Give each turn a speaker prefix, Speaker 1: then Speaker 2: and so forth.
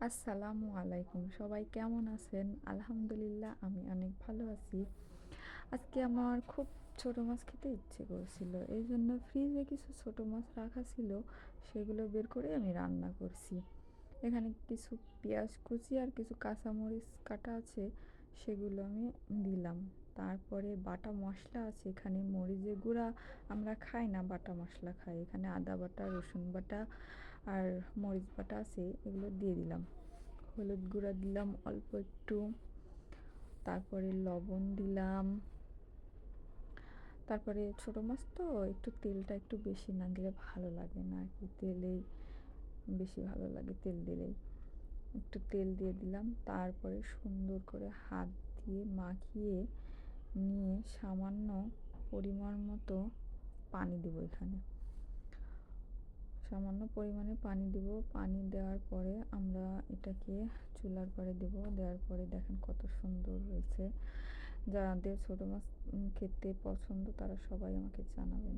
Speaker 1: আসসালামু আলাইকুম, সবাই কেমন আছেন? আলহামদুলিল্লাহ আমি অনেক ভালো আছি। আজকে আমার খুব ছোট মাছ খেতে ইচ্ছে করছিল, এই জন্য ফ্রিজে কিছু ছোট মাছ রাখা ছিল, সেগুলো বের করে আমি রান্না করছি। এখানে কিছু পেঁয়াজ কুচি আর কিছু কাঁচামরিচ কাটা আছে, সেগুলো আমি দিলাম। তারপরে বাটা মশলা আছে, এখানে মরিচের গুঁড়া আমরা খাই না, বাটা মশলা খাই। এখানে আদা বাটা, রসুন বাটা আর মরিচ বাটা আছে, এগুলো দিয়ে দিলাম। হলুদ গুঁড়া দিলাম অল্প একটু, তারপরে লবণ দিলাম। তারপরে ছোট মাছ তো একটু তেলটা একটু বেশি না দিলে ভালো লাগে না আর কি, তেলেই বেশি ভালো লাগে, তেল দিলেই। একটু তেল দিয়ে দিলাম, তারপরে সুন্দর করে হাত দিয়ে মাখিয়ে নিয়ে সামান্য পরিমাণ মতো পানি দেবো এখানে। সামান্য পরিমাণে পানি দেব। পানি দেওয়ার পরে আমরা এটাকে চুলার পরে দেব। দেওয়ার পরে দেখেন কত সুন্দর হয়েছে। যাদের ছোটো মাছ খেতে পছন্দ তারা সবাই আমাকে জানাবেন।